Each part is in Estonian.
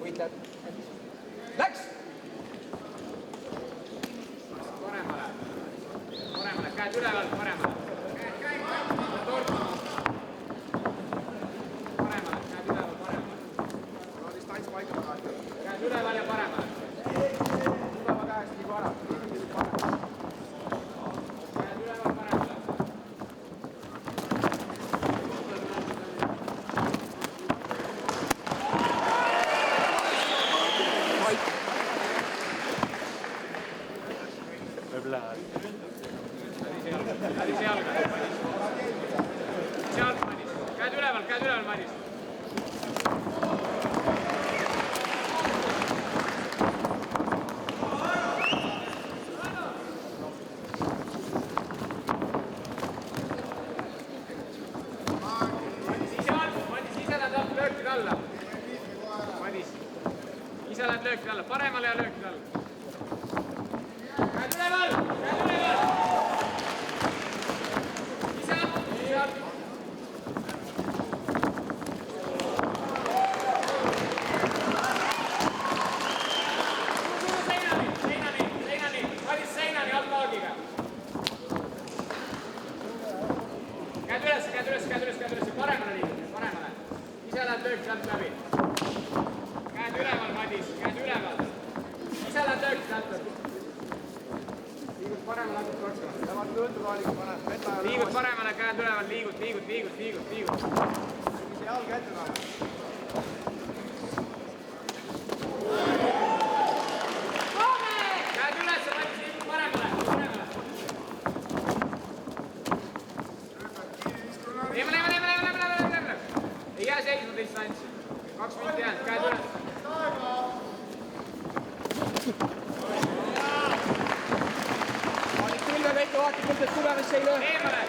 võitlejad. Läks! Paremale, käed üleval, paremale. Paremale, käed üleval, paremale. Distants paika taga. Käed üleval ja paremale. Tugeva käest liigu ära. Käed üleval, paremale. Madis jalga. Sealt Madis. Käed üleval, Madis. Madis ise läheb löökide alla. Madis ise läheb löökide alla, paremale ja löökide alla. Käed üleval. Käed üles, paremale liigume, paremale. Ise lähed löök sealt läbi. Käed üleval, Madis, käed üleval. Ise lähed löök sealt läbi. Liigud paremale, hakkad korksama. Liigud paremale, käed üleval, liigud. Jalg ette taga. Käed üles, Madis, liigud paremale. Ei jää seisma distantsi. 2 minutit jäänud, käed üles. Vaadik külge väike, vaatik mõttes tugevasti ei löö. Eemale.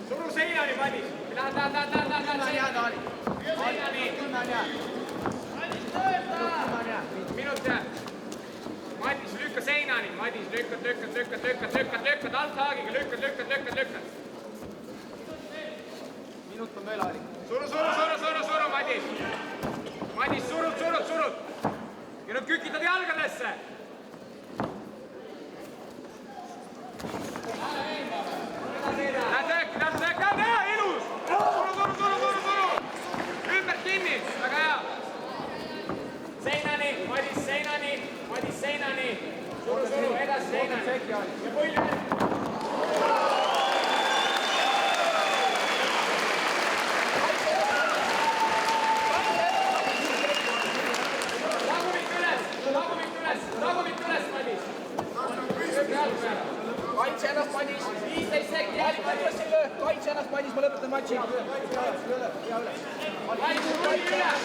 Suru seinani, Madis. Lähed. Minut jääb. Madis, lükka seinani. Madis, lükkad alt haagiga, lükkad. Minut on veel Aarik. Suru, Madis. Madis, surud. Ja nüüd kükitad jalgadesse. Lähed lööki, ilus. Suru. Ümber kinni, väga hea. Seinani, Madis, seinani. Suru, edasi seinani. Ja põlli. Tagumik üles, Madis. Kaitse ennast, Madis. 15 sekki. Kaitse ennast, Madis, ma lõpetan matši. Madis, põlli üles.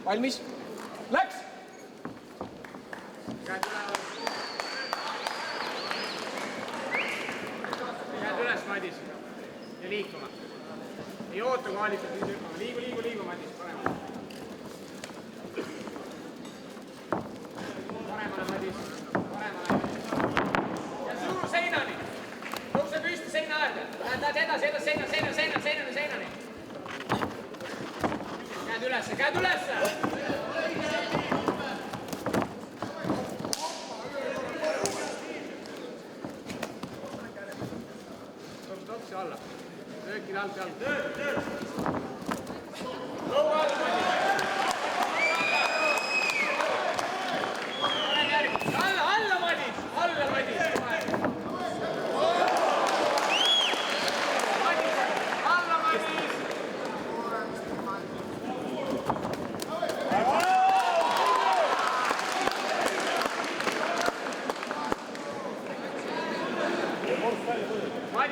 Valmis. Läks! Käed üles, Madis. Ja liikuma. Ei oota, kui haalikad nüüd hüppama. Liigu, Madis, paremale. Paremale, Madis. Paremale. Ja suru seinani. Tõuse püsti seina äärde. Lähed edasi, seinani. Käed ülesse. Topsi alla. Löökid alt jalg. Lõua alla, Madis. Alla, Madis.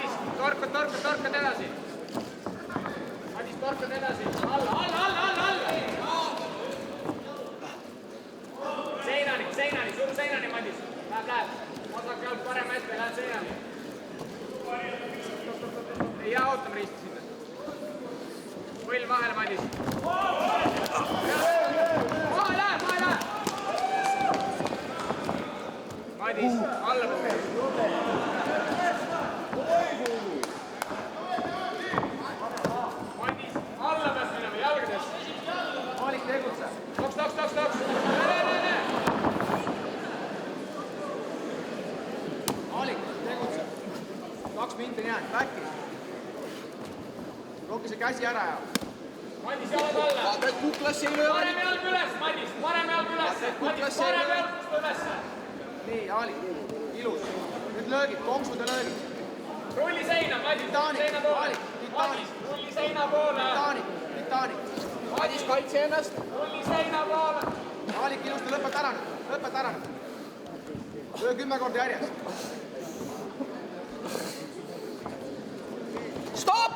Madis, torkad edasi. Madis, torkad edasi. Alla. Seinani, suru seinani, Madis. Läheb. Vasak jalg parema ette, lähed seinani. Ei jää ootama riisti sinna. Võll vahele, Madis. Maha lähe. Madis, alla põhe. Madis, alla pead minema, jalgades. Aalik, tegutse. Toks. Näe. Aalik, tegutse. 2 minti on jäänud, back'i. Roki see käsi ära ja. Madis, jalad alla. Vaata, et kuklasse ei löö. Parem jalg üles, Madis, parem jalg üles. Madis, parem jalg üles. Nii, Aalik, ilus. Nüüd löögid, konksud ja löögid. Rulli seina, Madis, seina poole. Madis, rulli seina poole. Titaanik. Madis, kaitse ennast. Rulli seina poole. Aalik, ilusti, lõpeta ära nüüd. Löö 10 korda järjest. Stopp!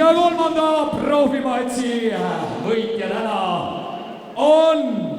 ja kolmanda profimatsi võitja täna on